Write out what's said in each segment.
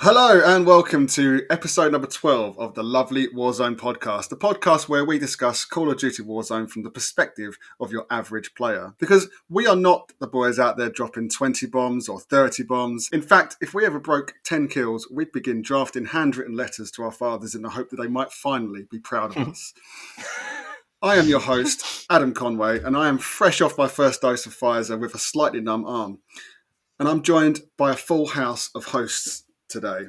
Hello and welcome to episode number 12 of the lovely Warzone podcast, the podcast where we discuss Call of Duty Warzone from the perspective of your average player. Because we are not the boys out there dropping 20 bombs or 30 bombs. In fact, if we ever broke 10 kills, we'd begin drafting handwritten letters to our fathers in the hope that they might finally be proud of us. I am your host, Adam Conway, and I am fresh off my first dose of Pfizer with a slightly numb arm. And I'm joined by a full house of hosts today.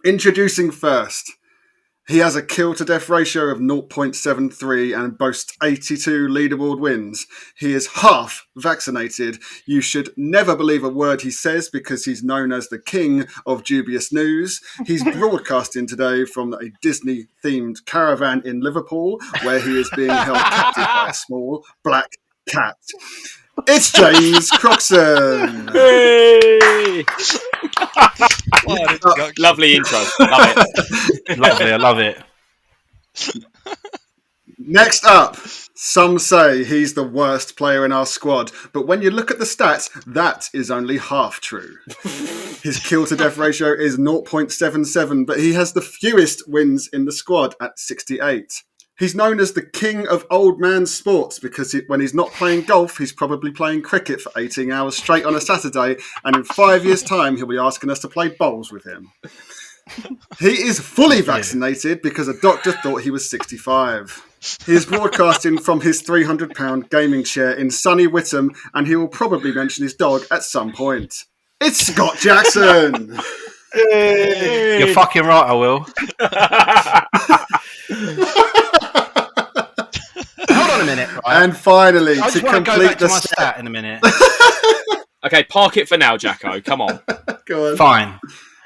Introducing first, he has a kill to death ratio of 0.73 and boasts 82 leaderboard wins. He is half vaccinated. You should never believe a word he says because he's known as the king of dubious news. He's broadcasting today from a Disney themed caravan in Liverpool where he is being held captive by a small black cat. It's James Croxon. Hey! Lovely intro. Love it. Lovely, I love it. Next up, some say he's the worst player in our squad, but when you look at the stats, that is only half true. His kill to death ratio is 0.77, but he has the fewest wins in the squad at 68. He's known as the king of old man sports because when he's not playing golf, he's probably playing cricket for 18 hours straight on a Saturday, and in 5 years' time, he'll be asking us to play bowls with him. He is fully vaccinated because a doctor thought he was 65. He is broadcasting from his £300 gaming chair in sunny Witham, and he will probably mention his dog at some point. It's Scott Jackson! Hey. You're fucking right, I will. Hold on a minute. Right? And finally, I just want to go back to my stat in a minute. Okay, park it for now, Jacko. Come on. Go on. Fine.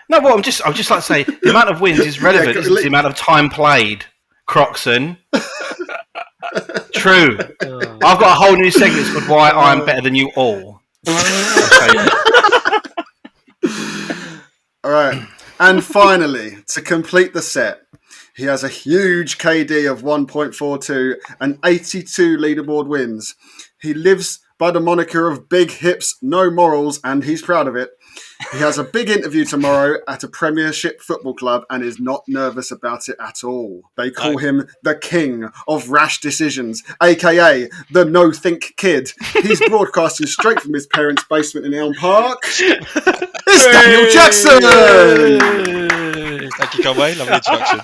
No, well, I'm just like to say the amount of wins is relevant. It's the amount of time played. Croxon. True. I've got a whole new segment called "Why I'm Better Than You All." All right. And finally, to complete the set, he has a huge KD of 1.42 and 82 leaderboard wins. He lives by the moniker of Big Hips, No Morals, and he's proud of it. He has a big interview tomorrow at a Premiership football club and is not nervous about it at all. They call him the king of rash decisions, a.k.a. the no-think kid. He's broadcasting straight from his parents' basement in Elm Park. It's Daniel Jackson! Thank you, Conway. Lovely introduction.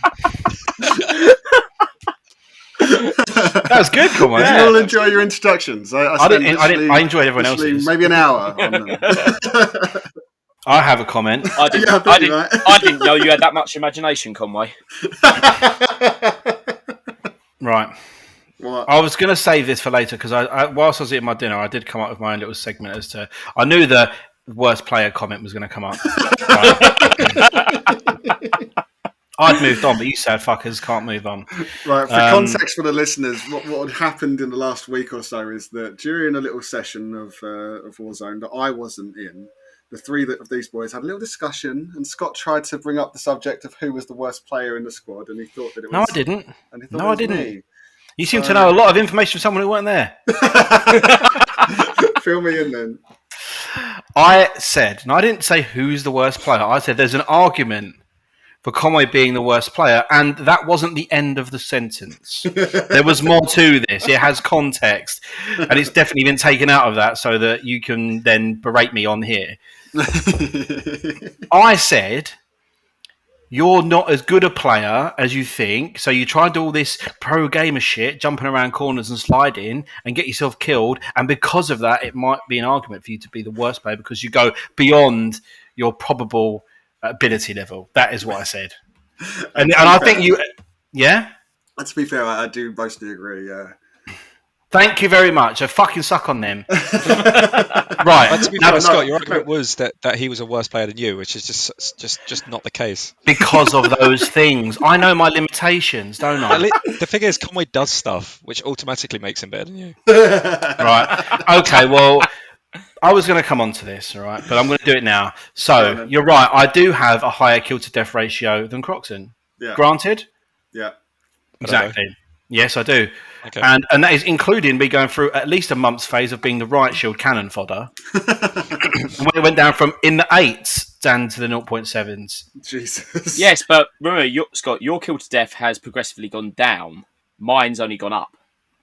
That was good, Conway. Did you all enjoy your introductions? I enjoyed everyone else's. Maybe an hour on them. I have a comment. I didn't know you had that much imagination, Conway. Right. What? I was going to save this for later because whilst I was eating my dinner, I did come up with my own little segment as to... I knew the worst player comment was going to come up. Right. I'd moved on, but you sad fuckers can't move on. Right, for context for the listeners, what had happened in the last week or so is that during a little session of Warzone that I wasn't in, the three of these boys had a little discussion, and Scott tried to bring up the subject of who was the worst player in the squad, and he thought that it was... No, I didn't. And he thought I didn't. Me. You seem to know a lot of information from someone who weren't there. Fill me in then. I said, and I didn't say who's the worst player, I said there's an argument for Conway being the worst player, and that wasn't the end of the sentence. There was more to this. It has context, and it's definitely been taken out of that so that you can then berate me on here. I said, you're not as good a player as you think, so you try and do all this pro gamer shit, jumping around corners and sliding, and get yourself killed, and because of that, it might be an argument for you to be the worst player because you go beyond your probable ability level. That is what I said. And I think you... Yeah? To be fair, I do mostly agree, yeah. Thank you very much. I fucking suck on them. Right. To be fair, Scott, your argument was that he was a worse player than you, which is just not the case. Because of those things. I know my limitations, don't I? The thing is, Conway does stuff, which automatically makes him better than you. Right. Okay, well... I was going to come on to this, all right, but I'm going to do it now. So, you're right. I do have a higher kill-to-death ratio than Croxon. Yeah. Granted? Yeah. Exactly. Yes, I do. Okay. And that is including me going through at least a month's phase of being the right shield cannon fodder. When it went down from in the 8s Dan to the 0.7s. Jesus. Yes, but remember, Scott, your kill to death has progressively gone down. Mine's only gone up.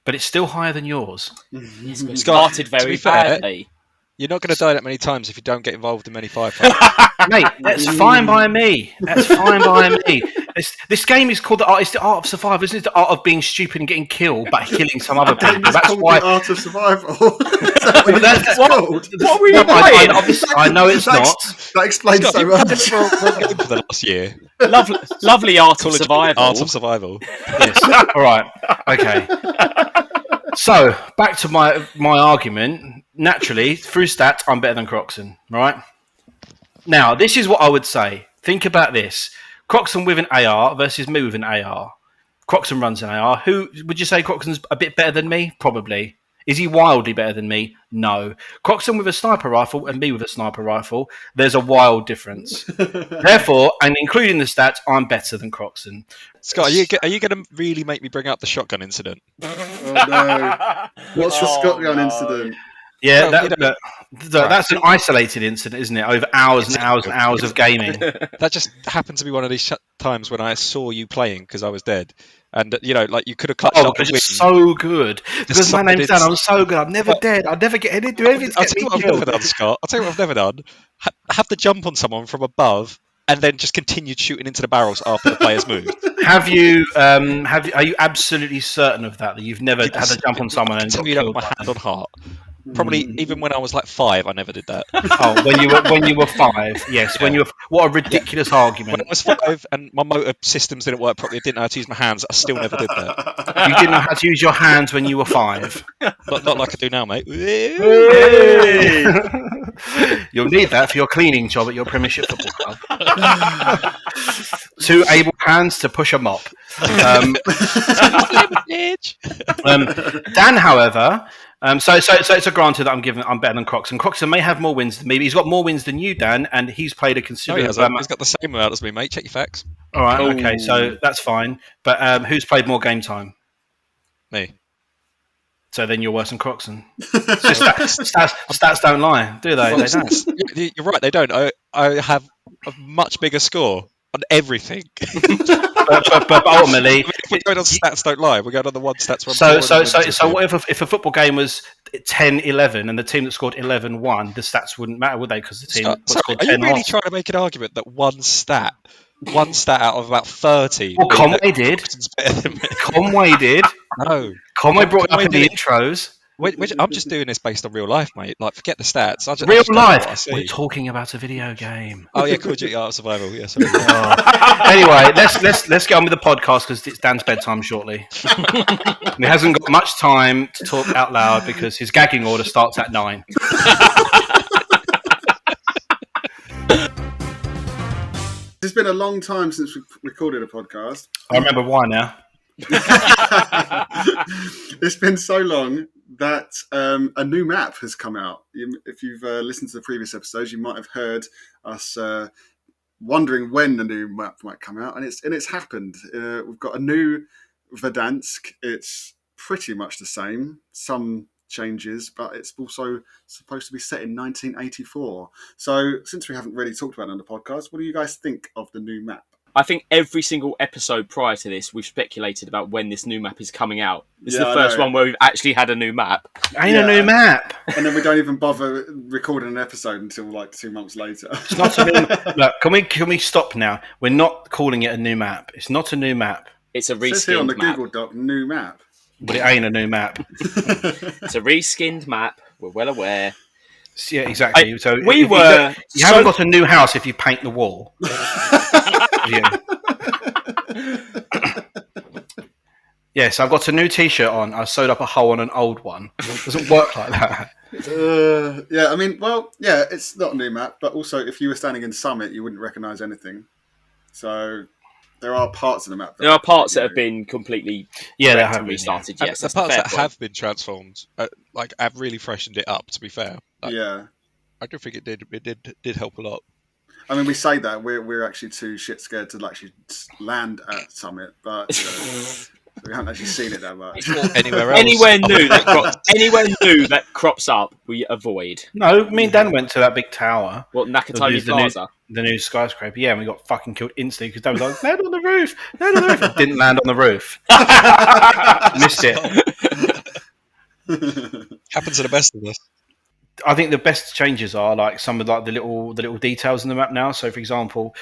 But it's still higher than yours. Yes, but it Scott, started to very be fair, badly. You're not going to die that many times if you don't get involved in many firefights. Mate, that's fine by me. That's fine by me. This game is called it's the art of survival, isn't it? The art of being stupid and getting killed, but killing some other people. It's That's called why. the art of survival. Is that what it's called? What were you playing? I know it's not. That explains Scott, so you've played much. it for one game for the last year. Lovely art Call of it survival. Art of survival. Yes. All right. Okay. So back to my argument. Naturally, through stats, I'm better than Croxon. Right. Now, this is what I would say. Think about this: Croxon with an AR versus me with an AR. Croxon runs an AR. Who would you say Croxon's a bit better than me? Probably. Is he wildly better than me? No. Croxon with a sniper rifle and me with a sniper rifle, there's a wild difference. Therefore, and including the stats, I'm better than Croxon. Scott, are you going to really make me bring up the shotgun incident? Oh no! What's the shotgun incident? Yeah, Well, that's an isolated incident, isn't it? Over hours and hours and hours of gaming. That just happened to be one of these times when I saw you playing because I was dead. And, you could have clutched up Because the you're win. so good. Because my name's Dan, I'm so good. I'm never dead. I'll never get anything to anything to I'll get tell you me what I've killed. never done, Scott. I'll tell you what I've never done. Have to jump on someone from above and then just continued shooting into the barrels after the players moved. Have you? Are you absolutely certain of that? That you've never had to jump on someone and tell got you that killed? with my hand on heart. Probably even when I was like 5, I never did that. Oh, when you were 5, yes. Yeah. When you were, what a ridiculous argument! When I was 5 and my motor systems didn't work properly, I didn't know how to use my hands. I still never did that. You didn't know how to use your hands when you were 5. Not like I do now, mate. You'll need that for your cleaning job at your Premiership Football Club. 2 able hands to push a mop. Dan, however. So granted that I'm better than Croxon. Croxon may have more wins than me, but he's got more wins than you, Dan, and he's played a No, considerable he's got the same amount as me, mate. Check your facts. All right, okay, so that's fine. But who's played more game time? Me. So then you're worse than Croxon. Stats don't lie, do they? They don't. You're right, they don't. I have a much bigger score on everything. But ultimately, we're going on stats don't lie. We're going on the one stats. So what if a football game was 10-11 and the team that scored 11 won? The stats wouldn't matter, would they? Because the team that scored 10 are you really lost. trying to make an argument that one stat out of about 30? Well, Conway did. Conway did. No, Conway brought it up in the intros. I'm just doing this based on real life, mate. Like, forget the stats. Real life. We're talking about a video game. Oh yeah, Call of Duty Art of Survival. Yes. Anyway, let's get on with the podcast because it's Dan's bedtime shortly. And he hasn't got much time to talk out loud because his gagging order starts at 9. It's been a long time since we've recorded a podcast. I remember why now. It's been so long that a new map has come out. If you've listened to the previous episodes, you might have heard us wondering when the new map might come out, and it's happened. We've got a new Verdansk. It's pretty much the same, some changes, but it's also supposed to be set in 1984. So since we haven't really talked about it on the podcast, what do you guys think of the new map? I think every single episode prior to this, we've speculated about when this new map is coming out. This is the first one where we've actually had a new map. Ain't a new map. And then we don't even bother recording an episode until like 2 months later. It's not a new Look, can we stop now? We're not calling it a new map. It's not a new map. It's a It says here on the reskinned map. Google Doc, new map. But it ain't a new map. It's a reskinned map. We're well aware. Yeah, exactly. You haven't got a new house if you paint the wall. Yeah. Yes, I've got a new T-shirt on. I sewed up a hole on an old one. It doesn't work like that. It's not a new map, but also if you were standing in Summit, you wouldn't recognise anything. So there are parts of the map. There are parts that have been completely they wrecked have and been, restarted. And Yes, the that's parts fair that point. have been transformed, have really freshened it up. To be fair, I do think it did help a lot. I mean, we say that we're actually too shit scared to actually land at Summit, but we haven't actually seen it that much. Anywhere else, Anywhere new that crops up, we avoid. No, me and Dan went to that big tower. What, Nakatomi Plaza? The new skyscraper, yeah, and we got fucking killed instantly because Dan was like, land on the roof, land on the roof. It didn't land on the roof. Missed it. Happens to the best of us. I think the best changes are like some of like the little details in the map now. So, for example,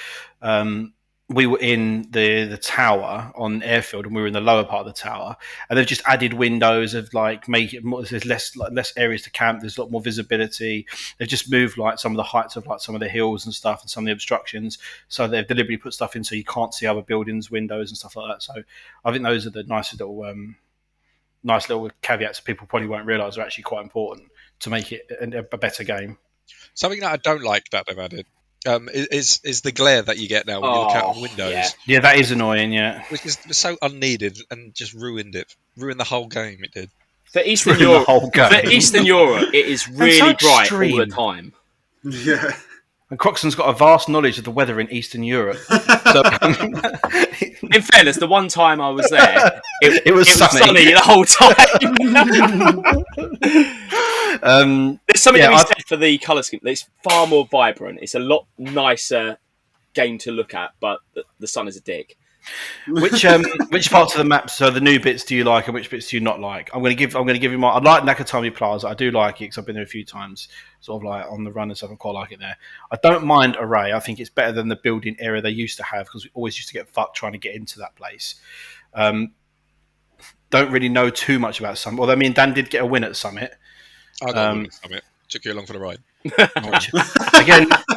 we were in the tower on airfield, and we were in the lower part of the tower, and they've just added windows of like make it more, there's less areas to camp. There's a lot more visibility. They've just moved like some of the heights of like some of the hills and stuff, and some of the obstructions. So they've deliberately put stuff in so you can't see other buildings, windows, and stuff like that. So I think those are the nice little caveats that people probably won't realise are actually quite important to make it a better game. Something that I don't like that they've added is the glare that you get now when you look out of windows. Yeah, that is annoying, yeah. Which is so unneeded and just ruined the whole game, it did. For Eastern Europe, it is really bright all the time. Yeah. And Croxon's got a vast knowledge of the weather in Eastern Europe. So, in fairness, the one time I was there, it was sunny the whole time. There's something to be said for the colour scheme. It's far more vibrant. It's a lot nicer game to look at, but the sun is a dick. Which parts of the map? So the new bits do you like, and which bits do you not like? I'm going to give you my. I like Nakatomi Plaza. I do like it because I've been there a few times, sort of like on the run and stuff. I quite like it there. I don't mind Array. I think it's better than the building area they used to have because we always used to get fucked trying to get into that place. Don't really know too much about Summit. Although me and Dan did get a win at Summit. I got a win at Summit. Took you along for the ride.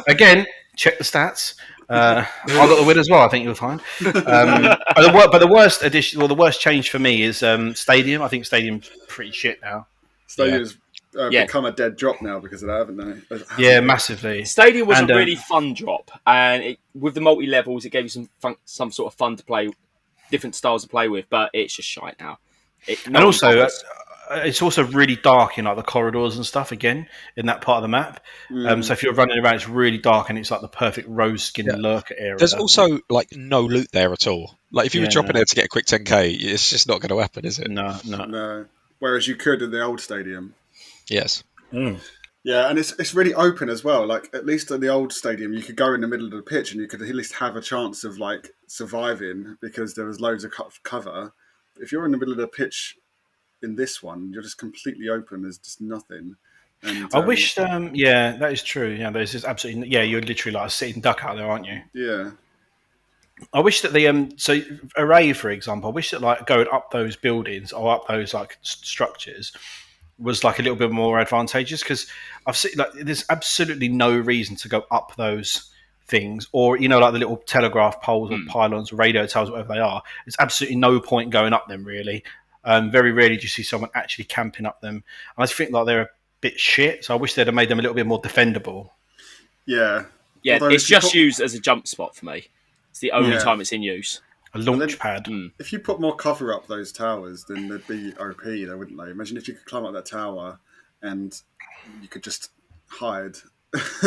again, check the stats. I got the win as well. I think you'll find. But the worst addition, the worst change for me is Stadium. I think Stadium's pretty shit now. Stadium's become a dead drop now because of that, haven't they? Yeah, massively. Stadium was a really fun drop, and with the multi levels, it gave you some sort of fun to play, different styles to play with. But it's just shite now. It's also really dark in like the corridors and stuff again in that part of the map. So if you're running around, it's really dark and it's like the perfect rose skin lurker area. There's also like no loot there at all. Like if you were dropping there to get a quick 10k, it's just not going to happen, is it? No. Whereas you could in the old stadium. Yes. Yeah, and it's really open as well. Like at least at the old stadium, you could go in the middle of the pitch and you could at least have a chance of like surviving because there was loads of cover. If you're in the middle of the pitch in this one, you're just completely open. There's just nothing. And, I wish. That is true. Yeah, there's just absolutely. Yeah, you're literally like a sitting duck out there, aren't you? Yeah. I wish that the so Array, for example, I wish that like going up those buildings or up those like structures was like a little bit more advantageous because I've seen like there's absolutely no reason to go up those things or like the little telegraph poles or pylons, radio towers, whatever they are. There's absolutely no point going up them really. Very rarely do you see someone actually camping up them. And I just think like they're a bit shit, so I wish they'd have made them a little bit more defendable. Yeah. Yeah, although it's just used as a jump spot for me. It's the only time it's in use. A launch pad. If you put more cover up those towers, then they'd be OP, though, wouldn't they? Imagine if you could climb up that tower and you could just hide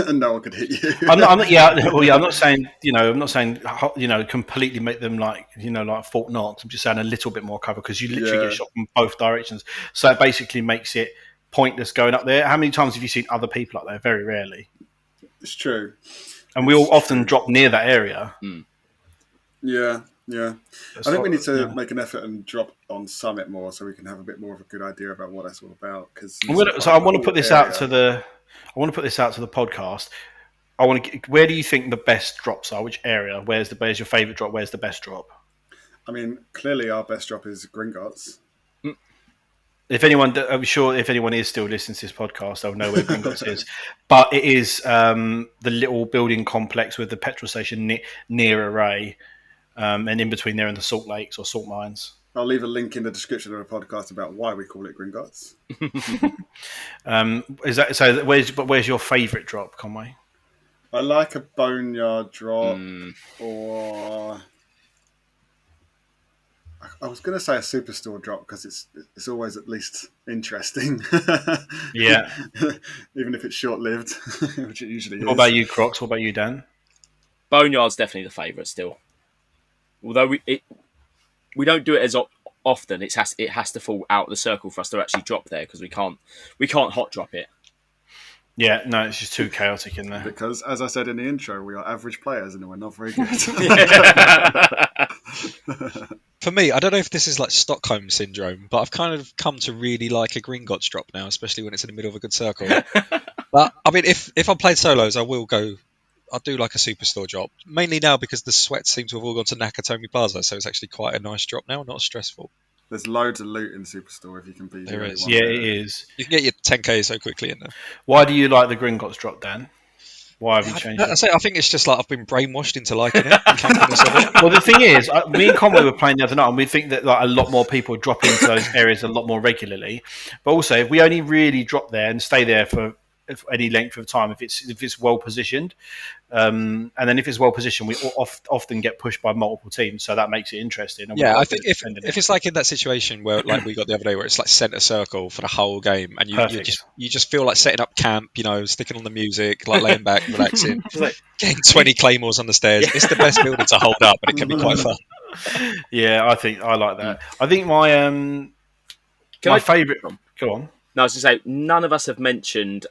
and no one could hit you. I'm not saying completely make them like Fort Knox. I'm just saying a little bit more cover because you literally get shot from both directions. So it basically makes it pointless going up there. How many times have you seen other people up there? Very rarely. It's true. And we all often drop near that area. Yeah. I think we need to make an effort and drop on Summit more so we can have a bit more of a good idea about what that's all about. I want to put this out to the podcast. Where do you think the best drops are? Which area? Where's your favourite drop? Where's the best drop? I mean, clearly our best drop is Gringotts. I'm sure if anyone is still listening to this podcast, they'll know where Gringotts is. But it is the little building complex with the petrol station near Array, and in between there and the salt lakes or salt mines. I'll leave a link in the description of the podcast about why we call it Gringotts. Is that so? Where's your favourite drop, Conway? I like a boneyard drop, or I was going to say a superstore drop because it's always at least interesting. Yeah, even if it's short lived, which it usually is. What about you, Crocs? What about you, Dan? Boneyard's definitely the favourite still. Although we don't do it as often, it has to fall out of the circle for us to actually drop there because we can't hot drop it. Yeah, no, it's just too chaotic in there. Because, as I said in the intro, we are average players and we're not very good. For me, I don't know if this is like Stockholm syndrome, but I've kind of come to really like a Gringotts drop now, especially when it's in the middle of a good circle. But I mean, if I played solos, I'll do like a Superstore drop, mainly now because the sweats seem to have all gone to Nakatomi Plaza, so it's actually quite a nice drop now, not stressful. There's loads of loot in Superstore if you can be. There is. Yeah, it is. You can get your 10k so quickly in there. Why do you like the Gringotts drop, Dan? Why have you changed it? I think it's just like I've been brainwashed into liking it. Well, the thing is, me and Conway were playing the other night, and we think that like a lot more people drop into those areas a lot more regularly. But also, if we only really drop there and stay there for any length of time, if it's well positioned, and then if it's well positioned, we often get pushed by multiple teams, so that makes it interesting. Yeah, I think if it's like in that situation where like we got the other day, where it's like centre circle for the whole game, and you just feel like setting up camp, sticking on the music, like laying back, relaxing, getting 20 claymores on the stairs. It's the best building to hold up, and it can be quite fun. Yeah, I think I like that. I think my favourite. Go on. No, I was going to say, none of us have mentioned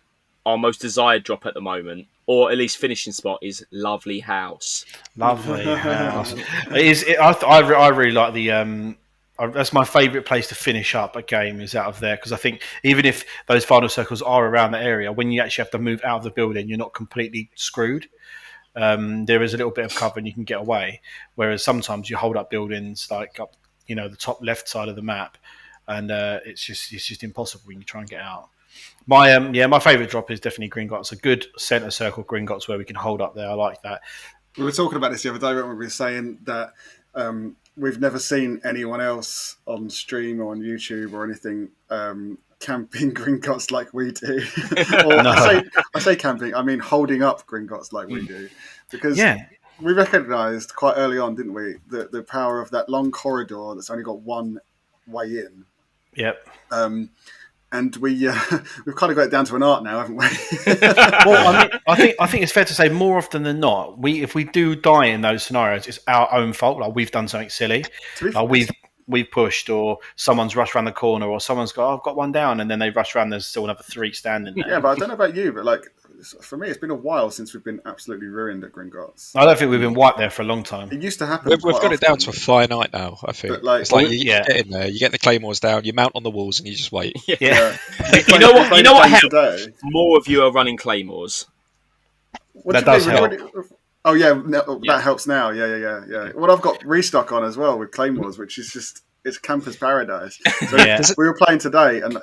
our most desired drop at the moment, or at least finishing spot, is Lovely House. Lovely House. I really like the. That's my favourite place to finish up a game, is out of there, because I think even if those final circles are around the area, when you actually have to move out of the building, you're not completely screwed. There is a little bit of cover and you can get away, whereas sometimes you hold up buildings like up, the top left side of the map, and it's just impossible when you try and get out. My favourite drop is definitely Gringotts. A good centre circle Gringotts where we can hold up there. I like that. We were talking about this the other day, weren't we? We were saying that we've never seen anyone else on stream or on YouTube or anything camping Gringotts like we do. Or no. I say camping, I mean holding up Gringotts like we do. Because we recognised quite early on, didn't we, the power of that long corridor that's only got one way in. Yep. And we've kind of got it down to an art now, haven't we? Well, I think it's fair to say more often than not, if we do die in those scenarios, it's our own fault. Like we've done something silly, we've pushed, or someone's rushed around the corner, or someone's got I've got one down, and then they rush around. There's still another 3 standing there. Yeah, but I don't know about you, but like for me, it's been a while since we've been absolutely ruined at Gringotts. I don't think we've been wiped there for a long time. It used to happen. We've got it down to a finite now, I think. It's like you get in there, you get the claymores down, you mount on the walls, and you just wait. Yeah. You know what helps? Today. More of you are running claymores. That does help. Oh yeah, that helps now. Yeah. Well, I've got restock on as well with claymores, which is just it's campers paradise. So we were playing today, and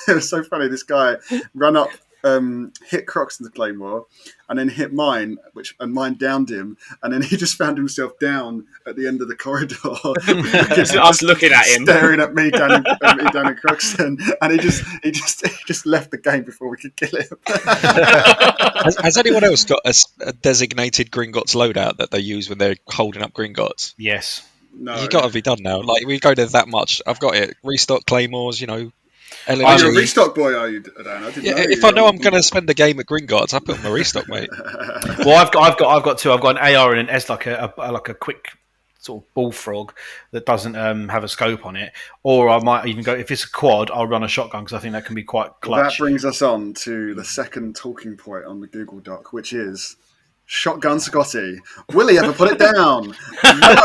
it was so funny. This guy ran up. Hit Croxon's claymore and then hit mine, and mine downed him, and then he just found himself down at the end of the corridor. I was looking at him, staring at me down in Croxon, and he just left the game before we could kill him. Has anyone else got a designated Gringotts loadout that they use when they're holding up Gringotts? Yes. No, you got to be done now. Like we go there that much. I've got it. Restock claymores, LNG. You're a restock boy, are you, Dan? If I know I'm going to spend the game at Gringotts, I put on my restock, mate. Well, I've got two. I've got an AR and an S, like a quick sort of bullfrog that doesn't have a scope on it. Or I might even go, if it's a quad, I'll run a shotgun because I think that can be quite clutch. That brings us on to the second talking point on the Google Doc, which is Shotgun Scotty. Will he ever put it down? No.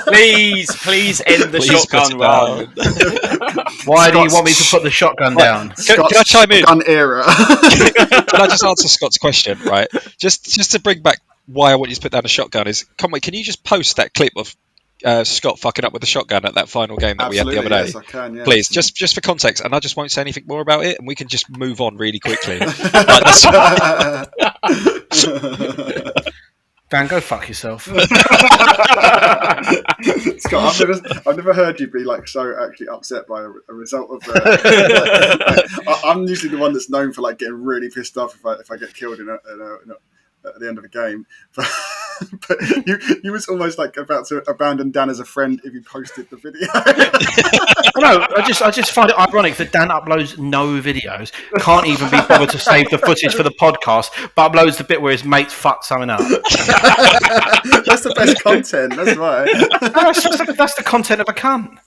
Please end the shotgun run. Why do you want me to put the shotgun down? Can I chime in? Shotgun era. Can I just answer Scott's question, right? Just to bring back why I want you to put down a shotgun is, can you just post that clip of Scott fucking up with the shotgun at that final game that we had the other day? Yes, I can, yes. Please, just for context, and I just won't say anything more about it, and we can just move on really quickly. Dan, go fuck yourself. Scott, I've never heard you be like so actually upset by a result of. I'm usually the one that's known for like getting really pissed off if I get killed at the end of a game, but you was almost like about to abandon Dan as a friend if you posted the video. No, I just find it ironic that Dan uploads no videos, can't even be bothered to save the footage for the podcast, but uploads the bit where his mates fuck something up. That's the best content. That's right. That's the content of a cunt.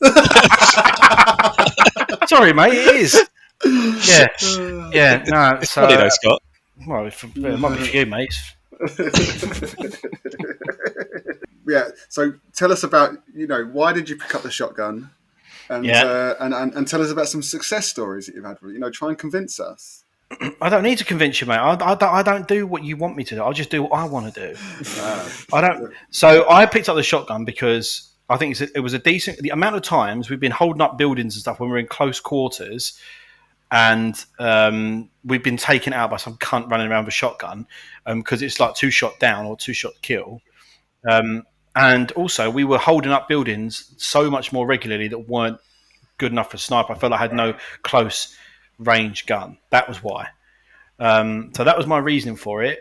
Sorry, mate, it is. Yeah. No, It's so funny though, Scott. well, it might be for you, mates. Yeah. So tell us about why did you pick up the shotgun, and and tell us about some success stories that you've had with it. Try and convince us. I don't need to convince you, mate. I don't do what you want me to do. I'll just do what I want to do. I don't. So I picked up the shotgun because I think it was a decent. The amount of times we've been holding up buildings and stuff when we're in close quarters, and we've been taken out by some cunt running around with a shotgun because it's like 2-shot down or 2-shot kill. And also, we were holding up buildings so much more regularly that weren't good enough for sniper. I felt like I had no close range gun. That was why. So that was my reasoning for it.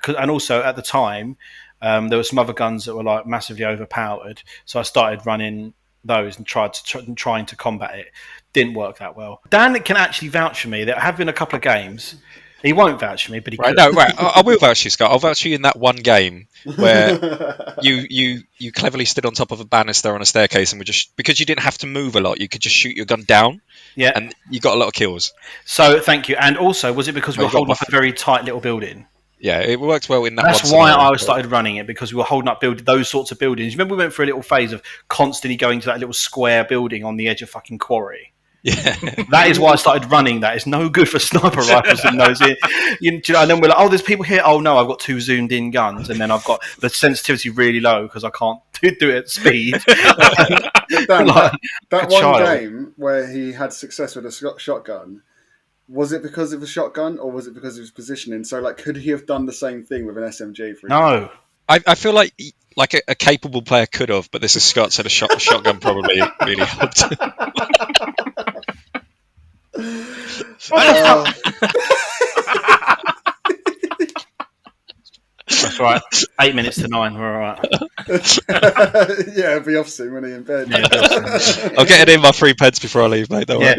And also at the time, there were some other guns that were like massively overpowered. So I started running those and trying to combat it. Didn't work that well. Dan can actually vouch for me. There have been a couple of games. He won't vouch for me, but he could. No, right. I will vouch for you, Scott. I'll vouch for you in that one game where you cleverly stood on top of a banister on a staircase and were just because you didn't have to move a lot, you could just shoot your gun down. Yeah, and you got a lot of kills. So thank you. And also, was it because we were holding up a very tight little building? Yeah, it worked well in that. That's why I started running it, because we were holding up those sorts of buildings. Remember, we went through a little phase of constantly going to that little square building on the edge of fucking quarry. Yeah, that is why I started running. That is no good for sniper rifles in those. And then we're like, oh, there's people here. Oh no, I've got 2 zoomed in guns, and then I've got the sensitivity really low because I can't do it at speed. Dan, that one game where he had success with a shotgun. Was it because of the shotgun, or was it because of his positioning? So, like, could he have done the same thing with an SMG? For no, I feel like a capable player could have, but this is Scott said a shotgun probably really helped. That's right. 8 minutes to 9. We're all right. Yeah, it'll be off soon when he's in bed. Yeah, I'll get it in my 3 pence before I leave, mate. Don't worry.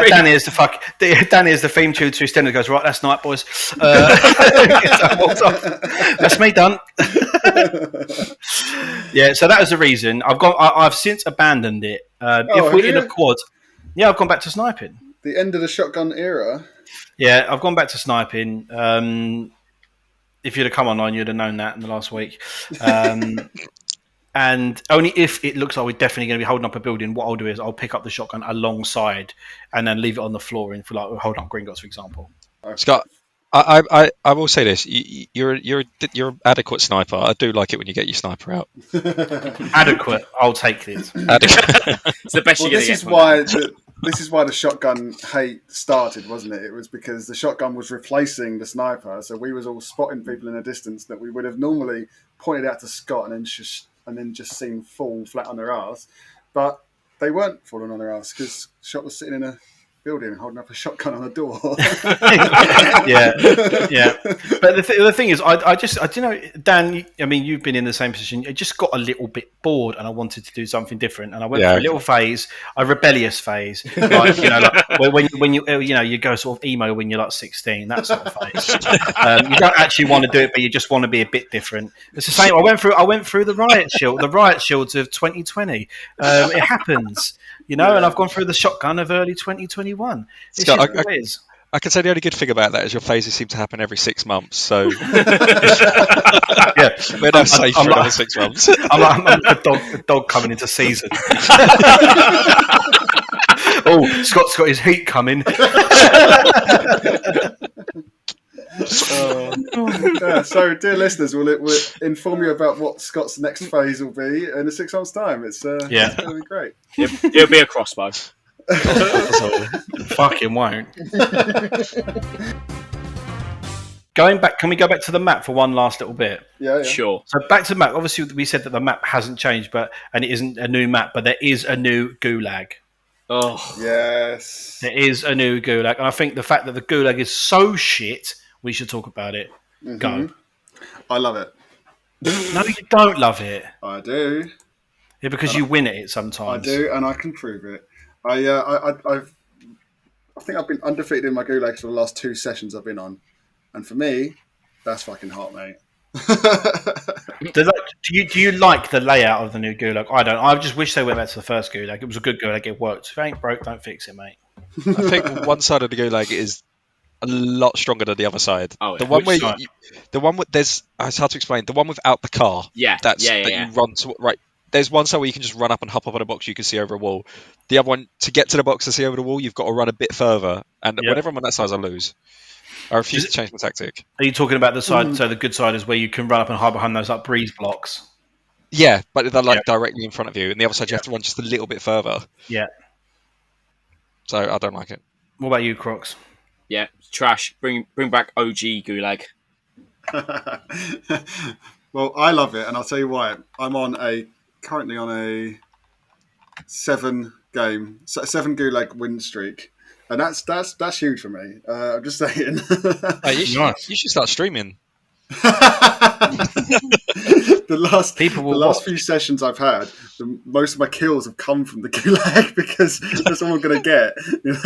Danny is the theme tune to EastEnders. Goes right. That's night, boys. That's me done. Yeah. So that was the reason I've since abandoned it. If we're in a quad, I've gone back to sniping. The end of the shotgun era. Yeah, I've gone back to sniping. If you'd have come online, you'd have known that in the last week. And only if it looks like we're definitely going to be holding up a building, what I'll do is I'll pick up the shotgun alongside and then leave it on the floor for like holding up Gringotts, for example. Scott, I will say this: you're an adequate sniper. I do like it when you get your sniper out. Adequate. I'll take this. It's the best you're going to get. This is why the shotgun hate started, wasn't it? It was because the shotgun was replacing the sniper, so we was all spotting people in a distance that we would have normally pointed out to Scott and then just seen fall flat on their ass. But they weren't falling on their ass because Shot was sitting in a building holding up a shotgun on a door. yeah. But the thing is, I Dan, I mean, you've been in the same position. I just got a little bit bored and I wanted to do something different. And I went through a little phase, a rebellious phase, like, when you go sort of emo when you're like 16, that sort of phase. You don't actually want to do it, but you just want to be a bit different. It's the same. I went through the riot shields of 2020. It happens. And I've gone through the shotgun of early 2021. It's Scott, just what it is. I can say the only good thing about that is your phases seem to happen every 6 months. So we're now safe for another 6 months. I'm like a dog coming into season. Oh, Scott's got his heat coming. So, dear listeners, we'll inform you about what Scott's next phase will be in 6 months' time. It's going to be great. It'll be a crossbow. Fucking won't. Going back, can we go back to the map for one last little bit? Yeah. Sure. So back to the map. Obviously, we said that the map hasn't changed, and it isn't a new map, but there is a new gulag. Oh yes, there is a new gulag, and I think the fact that the gulag is so shit, we should talk about it. Mm-hmm. Go. I love it. No, you don't love it. I do. Yeah, because you win at it sometimes. I do, and I can prove it. I think I've been undefeated in my gulags for the last 2 sessions I've been on, and for me, that's fucking hot, mate. Do you like the layout of the new gulag? I don't. I just wish they went back to the first gulag. It was a good gulag. It worked. If it ain't broke, don't fix it, mate. I think one side of the gulag is a lot stronger than the other side. Oh, The yeah. one Which where side? the one with there's it's hard to explain. The one without the car. Yeah, That yeah. you run to right. There's one side where you can just run up and hop up on a box you can see over a wall. The other one, to get to the box to see over the wall, you've got to run a bit further. And Yep. whenever I'm on that side, I lose. I refuse to change my tactic. Are you talking about the side? So the good side is where you can run up and hide behind those like breeze blocks. Yeah, but they're like Yeah. directly in front of you, and the other side you have to run just a little bit further. Yeah. So I don't like it. What about you, Crocs? Yeah, trash. Bring back OG Gulag. Well, I love it, and I'll tell you why. I'm currently on a 7 Gulag win streak, and that's huge for me. I'm just saying. Hey, you Nice. should start streaming. the last People will last watch. few sessions I've had, most of my kills have come from the Gulag because that's all I'm going to get. You know?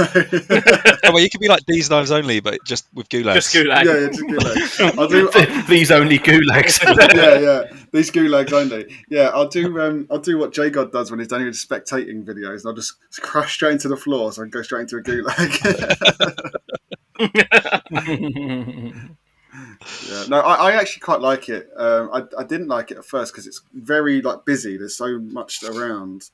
Oh, well, you could be like these knives only, but just with gulags. Just Gulag. Yeah, just Gulag. I'll do. These only gulags. Yeah. These Gulags only. Yeah, I'll do what J God does when he's doing his spectating videos, and I'll just crash straight into the floor so I can go straight into a Gulag. Yeah, no, I actually quite like it. I didn't like it at first because it's very busy. There's so much around.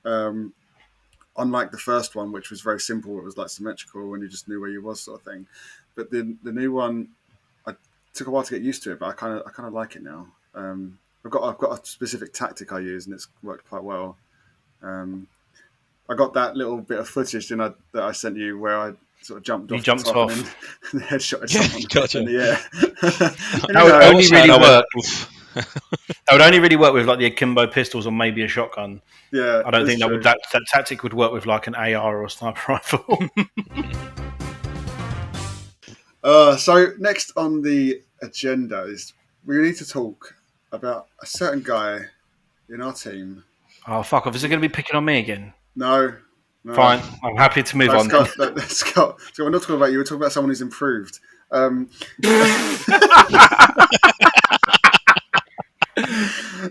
Unlike the first one, which was very simple, it was symmetrical and you just knew where you was, sort of thing. But the new one, I took a while to get used to it, but I kind of like it now. I've got a specific tactic I use, and it's worked quite well. I got that little bit of footage that I sent you where I sort of jumped off. You jumped the top off. and then headshotted someone Gotcha. in the air. That would only really work. Oof. That would only really work with the akimbo pistols or maybe a shotgun. Yeah, I don't think true. that tactic would work with an AR or a sniper rifle. So next on the agenda is we need to talk about a certain guy in our team. Oh fuck off! Is it going to be picking on me again? No. Fine, I'm happy to move on. Scott, we're not talking about you. We're talking about someone who's improved.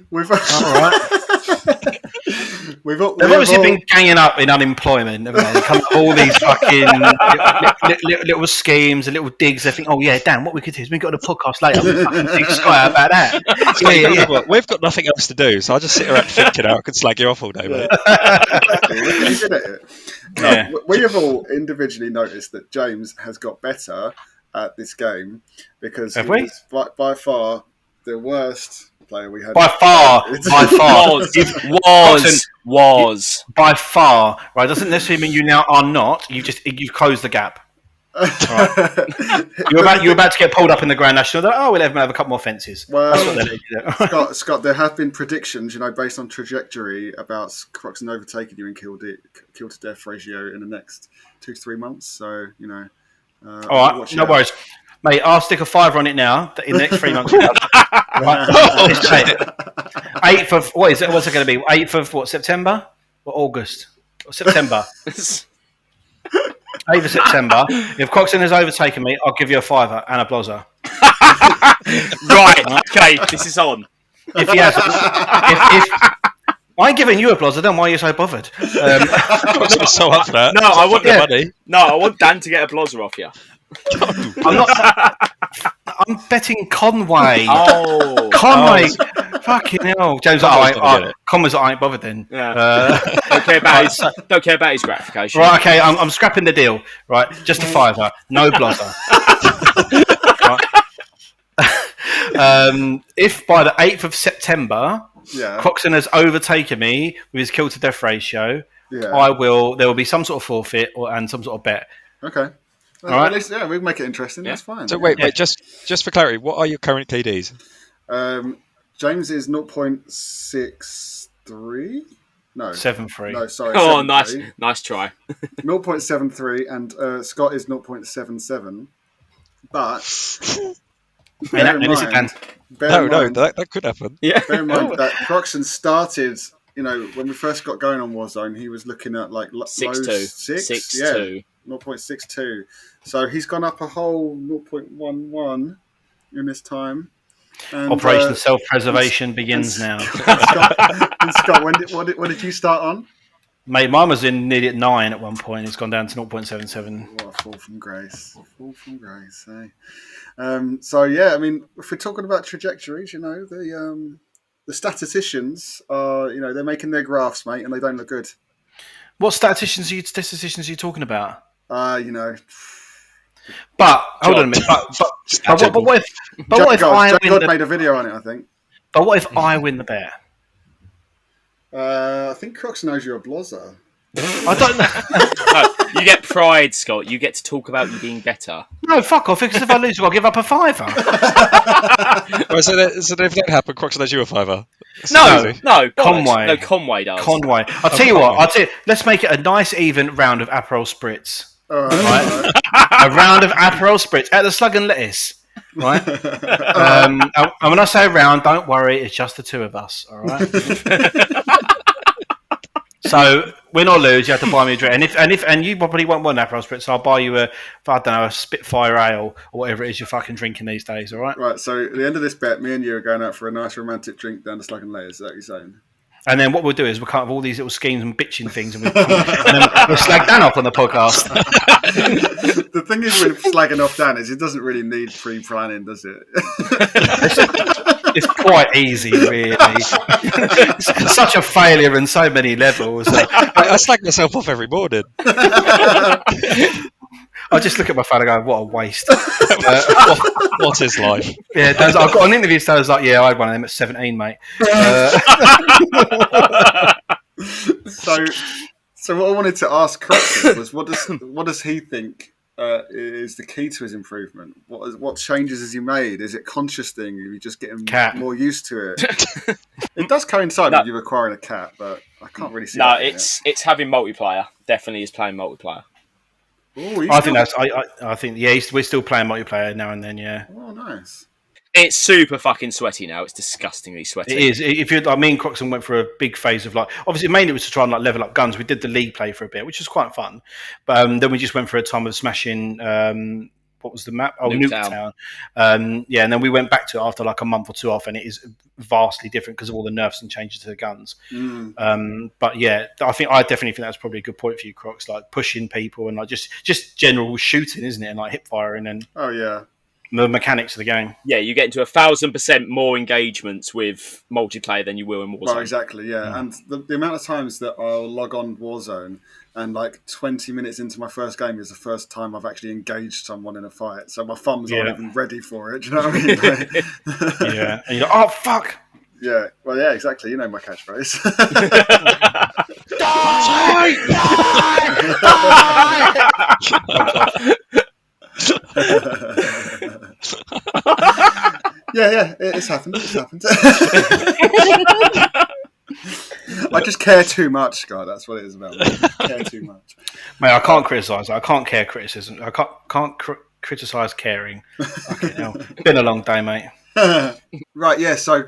We've All right. They've obviously been ganging up in unemployment, haven't they? They come up with all these fucking little schemes and little digs. They think, oh yeah, Dan, what we could do is we got a podcast later. We fucking dig Sky about that. Yeah. We've got nothing else to do, so I just sit around thinking how I could slag you off all day, mate. He's good at it. No, Yeah. We have all individually noticed that James has got better at this game because Have he we? was by far the worst player we had. By far. Was. By far, right? Doesn't necessarily mean you now are not. You've closed the gap. Right. You're about to get pulled up in the Grand National. Oh, we'll have a couple more fences. Well, That's what they're doing. Scott, there have been predictions, based on trajectory about Croxon overtaking you in kill to death ratio in the next 2 to 3 months. So All right, no worries, mate. I'll stick a $5 on it now. In the next 3 months, right? 8th of what is it? What's it going to be? 8th of what? September or August? Or September. 8th of September. If Croxon has overtaken me, I'll give you a $5 and a blozzer. Right. Okay. This is on. If he has, if I ain't giving you a blozzer, then why are you so bothered? I'm so up for that. No, I want the money. No, I want Dan to get a blozzer off you. I'm not. I'm betting Conway. Oh, Conway. Fucking hell, James. Conway's I ain't bothered then. Yeah. Don't care about his gratification. Right, okay, I'm scrapping the deal. Right, just a $5, no blozzer. Right. If by the 8th of September, Croxon has overtaken me with his kill to death ratio, there will be some sort of forfeit and some sort of bet. Okay. All right. At least, we can make it interesting. That's fine. So wait, just for clarity, what are your current KDs? James is 0.63. No, 7.3. No, sorry. Oh, 7.3. nice try. 0.73, and Scott is 0.77. But Bear in mind, that could happen. Yeah. Bear in mind that Croxon started. When we first got going on Warzone, he was looking at 6.2. 0.62. So he's gone up a whole 0.11 in this time. And, Operation Self-Preservation begins now. Scott, what did you start on? Mate, mine was in nearly at 9 at one point. It's gone down to 0.77. What a fall from grace. Fall from grace, eh? So yeah, I mean, if we're talking about trajectories, the statisticians are, they're making their graphs, mate, and they don't look good. What statisticians are you talking about? But hold on a minute. But what if I win? Made a video on it, I think. But what if I win the bet? I think Croxon knows you're a blozzer. I don't know. No, you get pride, Scott. You get to talk about you being better. No, fuck off. Because if I lose, I'll give up a $5. So if that happened, Croxon knows you a $5. No, Conway. No, Conway does. Conway. I'll tell you what. Let's make it a nice, even round of Aperol Spritz. Right? A round of Aperol Spritz at the Slug and Lettuce. Right? And when I say round, don't worry. It's just the two of us. All right. So win or lose, you have to buy me a drink, and you probably won't want an Aperol Spritz, so I'll buy you a Spitfire Ale or whatever it is you're fucking drinking these days. All right. Right. So at the end of this bet, me and you are going out for a nice romantic drink down the Slug and Layers. Is that what you're saying? And then what we'll do is we'll come up with all these little schemes and bitching things, and then we'll slag Dan off on the podcast. The thing is with slagging off Dan is it doesn't really need pre-planning, does it? It's quite easy, really. It's such a failure on so many levels. I slag myself off every morning. I just look at my phone and go, what a waste. What is life? Yeah, I've got an interview, so I was like, yeah, I had one of them at 17, mate. So what I wanted to ask Croxon was, what does he think is the key to his improvement? What changes has he made? Is it conscious thing? Are you just getting more used to it? It does coincide with you acquiring a cat, but I can't really see. No, it's having multiplayer. Definitely is playing multiplayer. Ooh, I think we're still playing multiplayer now and then. Yeah. Oh, nice. It's super fucking sweaty now. It's disgustingly sweaty. It is. Me and Croxon went for a big phase of obviously mainly it was to try and level up guns. We did the league play for a bit, which was quite fun. But then we just went for a time of smashing. What was the map? Oh, Nuketown. And then we went back to it after a month or two off, and it is vastly different because of all the nerfs and changes to the guns. But yeah, I definitely think that's probably a good point for you, Crocs. Pushing people and just general shooting, isn't it? And hip firing and the mechanics of the game. Yeah, you get into 1,000% more engagements with multiplayer than you will in Warzone. Well, exactly, yeah. And the amount of times that I'll log on Warzone and 20 minutes into my first game is the first time I've actually engaged someone in a fight. So my thumbs aren't even ready for it. Do you know what I mean? Yeah. And you're like, oh, fuck. Yeah. Well, yeah, exactly. You know my catchphrase. Die! Yeah, it's happened. I just care too much, Scott. That's what it is about. I care too much. Mate, I can't criticise. I can't care criticism. I can't criticise caring. Been a long day, mate. Right, yeah. So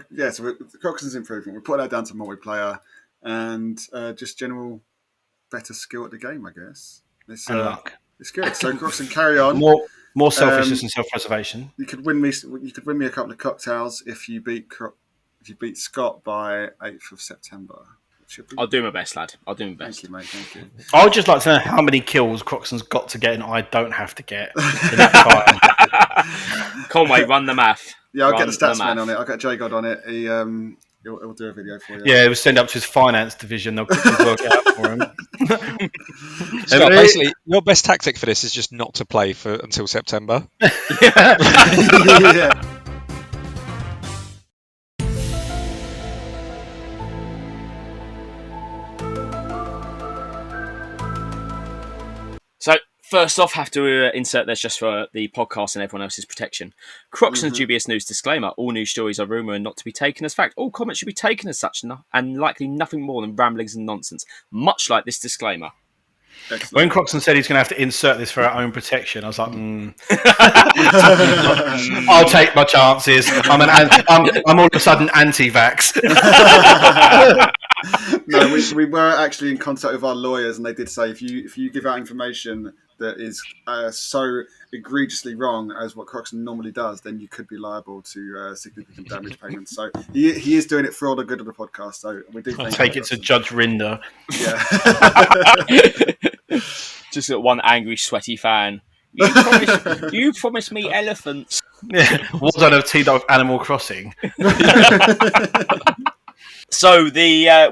Croxon's improvement. We put that down to multiplayer and just general better skill at the game, I guess. And luck. It's good. So Croxon, carry on. More selfishness and self-preservation. You could win me a couple of cocktails if you beat Scott by 8th of September. I'll do my best, lad. I'll do my best. Thank you, mate. Thank you. I would just like to know how many kills Croxon's got to get and I don't have to get in that fight. Conway, run the math. Yeah, I'll get the stats man on it. I'll get J-God on it. He'll do a video for you. Yeah, he'll send up to his finance division. They'll quickly work it out for him. Scott, basically, your best tactic for this is just not to play until September. Yeah. So, first off, have to insert this just for the podcast and everyone else's protection. Croxon's dubious news disclaimer. All news stories are rumour and not to be taken as fact. All comments should be taken as such and likely nothing more than ramblings and nonsense. Much like this disclaimer. Excellent. When Croxon said he's going to have to insert this for our own protection, I was like, I'll take my chances. I'm all of a sudden anti-vax. No, we were actually in contact with our lawyers, and they did say if you give out information that is so egregiously wrong as what Croxon normally does, then you could be liable to significant damage payments. So he is doing it for all the good of the podcast. So we do. I take it to Judge Rinder. Yeah. Just got one angry, sweaty fan. You promised me elephants. Yeah, was I have teamed up with Animal Crossing? So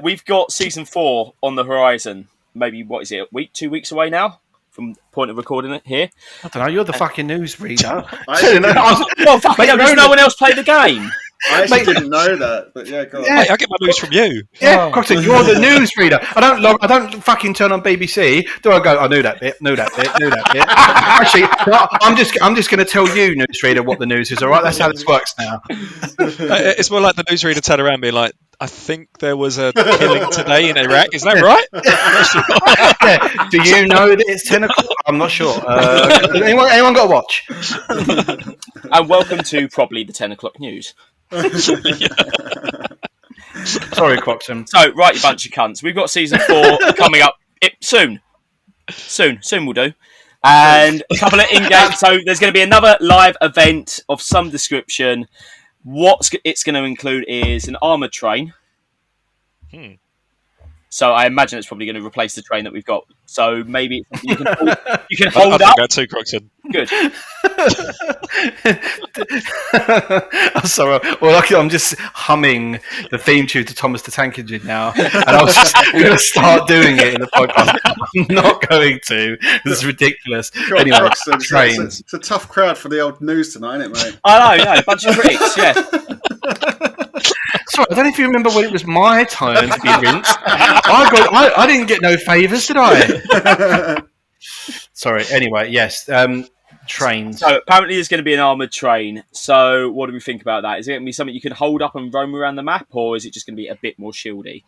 we've got season 4 on the horizon. Maybe what is it? A week, 2 weeks away now from the point of recording it here. I don't know. You're the fucking newsreader. Well, fucking hell, does no one else play the game? I actually didn't know that, but yeah, go on. Mate, I get my news from you. Yeah, Croxon, you're the newsreader. I don't fucking turn on BBC. Do I go? I knew that bit. Actually, no, I'm just going to tell you, newsreader, what the news is. All right, that's how this works now. It's more like the newsreader turn around and be like, I think there was a killing today in Iraq. Is that right? Yeah. Do you know that it's 10 o'clock? I'm not sure. Anyone got to watch? And welcome to probably the 10 o'clock news. Sorry, Croxon. So, right, you bunch of cunts. We've got season 4 coming up soon. Soon we'll do. And a couple of in-game. So, there's going to be another live event of some description. What it's going to include is an armoured train. So I imagine it's probably going to replace the train that we've got. So maybe you can hold I up. think that too, Croxon. Good. I'm sorry. Well, I'm just humming the theme tune to Thomas the Tank Engine now, and I was just going to start doing it in the podcast. I'm not going to. This is ridiculous. God, anyway, Croxon, trains. it's a tough crowd for the old news tonight, isn't it, mate? I know, a bunch of critics, yeah. Sorry, I don't know if you remember when it was my turn to be rinsed. I didn't get no favours, did I? Sorry. Anyway, yes. Trains. So apparently there's going to be an armoured train. So what do we think about that? Is it going to be something you can hold up and roam around the map, or is it just going to be a bit more shieldy?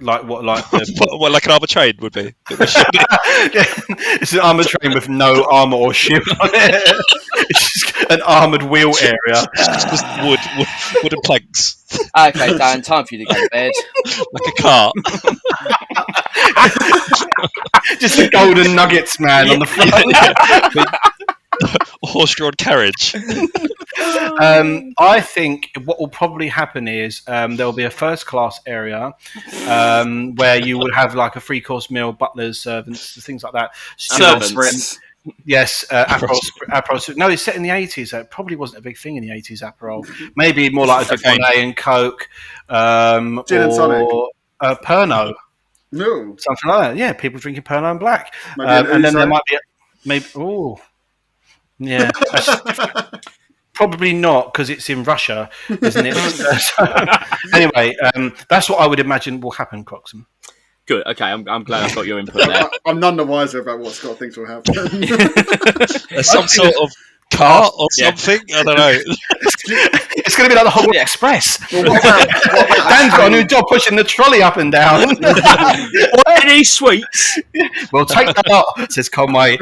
Like what? Like the... what like an armoured train would be. It's an armoured train with no armour or shield on it. It's just an armoured wheel area. Just wooden planks. Okay, Dan, time for you to go to bed. Like a cart. Just a golden nuggets man on the front. Horse-drawn carriage. I think what will probably happen is there'll be a first-class area where you would have like a three-course meal, butlers, servants, things like that. Servants. Yes, Aperol. No, it's set in the 80s. So it probably wasn't a big thing in the 80s, Aperol. Maybe more like a Bonnet and Coke. Gin and tonic. Pernod. No. Something like that. Yeah, people drinking Pernod and Black. Maybe and then there might be maybe. Oh, yeah. Probably not, because it's in Russia, isn't it? Anyway, that's what I would imagine will happen, Croxon. Good. Okay, I'm glad I've got your input there. I'm none the wiser about what Scott thinks will happen. There's some sort of cart or something. I don't know. It's going to be like the Hogwarts Express. Dan's got a new job pushing the trolley up and down. Any sweets? We'll take that up, says Conway.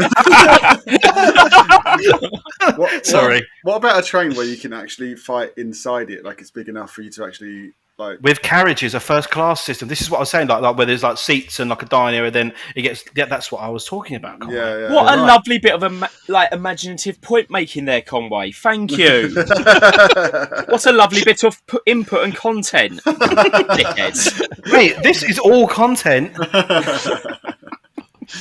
Sorry. What about a train where you can actually fight inside it? Like it's big enough for you to actually like with carriages, a first class system. This is what I was saying, like where there's like seats and like a dining area. Then it gets. Yeah, that's what I was talking about. Conway. Yeah. What a lovely bit of imaginative point making there, Conway. Thank you. What a lovely bit of input and content, dickheads. Mate, this is all content.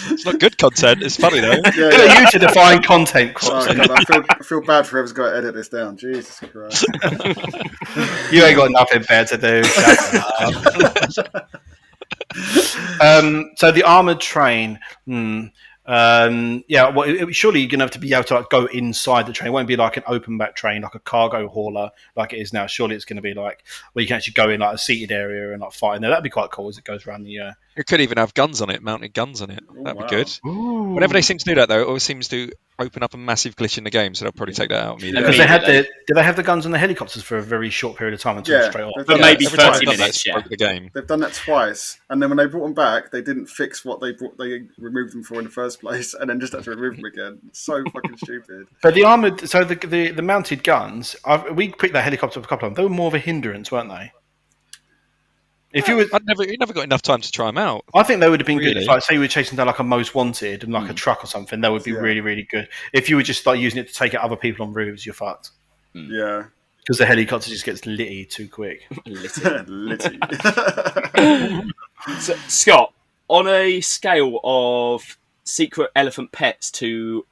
It's not good content. It's funny though. Yeah. Good at you to define content, Oh, Croxon. God, I feel bad for whoever's got to edit this down. Jesus Christ. You ain't got nothing better to do. So the armoured train. Yeah, well, surely you're going to have to be able to like, go inside the train. It won't be like an open back train, like a cargo hauler like it is now. Surely it's going to be like where you can actually go in like a seated area and like fight in there. That'd be quite cool as it goes around the... It could even have guns on it, mounted guns on it. That'd be good. Ooh. Whenever they seem to do that, though, it always seems to open up a massive glitch in the game, so they'll probably take that out immediately. Because they had did they have the guns on the helicopters for a very short period of time until straight off? But maybe every time 30 they've done minutes, that, yeah. broke the game. They've done that twice, and then when they brought them back, they didn't fix what they removed them for in the first place, and then just had to remove them again. It's so fucking stupid. But the armoured, so the mounted guns, we picked that helicopter up a couple of them. They were more of a hindrance, weren't they? If you were, You never got enough time to try them out. I think they would have been good. Really? If, like, say, you were chasing down like a most wanted and like a truck or something, that would be Yeah. really, really good. If you were just like using it to take out other people on roofs, you're fucked. Yeah. Because the helicopter just gets litty too quick. Litty. So, Scott, on a scale of secret elephant pets to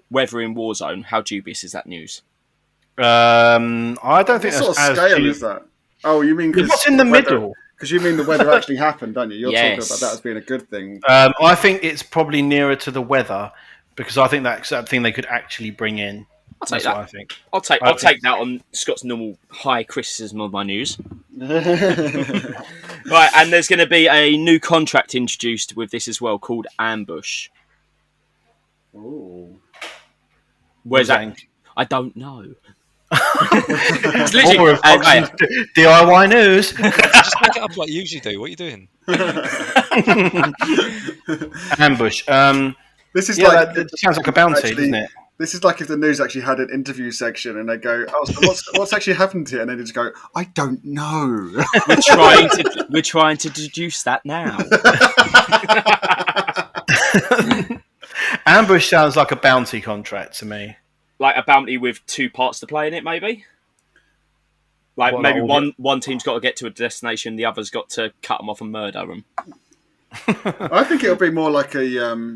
weather in Warzone, how dubious is that news? I don't think What sort of that's as scale cheap. is that? Oh, you mean because What's in the middle? Because you mean the weather actually happened, don't you? You're talking Yes. about that as being a good thing. I think it's probably nearer to the weather because I think that's that thing they could actually bring in. I'll take That's that. what I think. I'll take I think- that on Scott's normal high criticism of my news. Right, and there's going to be a new contract introduced with this as well called Ambush. Ooh. Where's What that? does I don't know. It's literally DIY news. Just make it up like you usually do. What are you doing? Ambush. This is Yeah, like that sounds like a bounty, actually- doesn't it? This is like if the news actually had an interview section and they go, "Oh, so what's actually happened here?" And they just go, "I don't know." we're trying to deduce that now. Ambush sounds like a bounty contract to me. Like a bounty with two parts to play in it, maybe. Like What, maybe like one team's got to get to a destination, the other's got to cut them off and murder them. I think it'll be more like a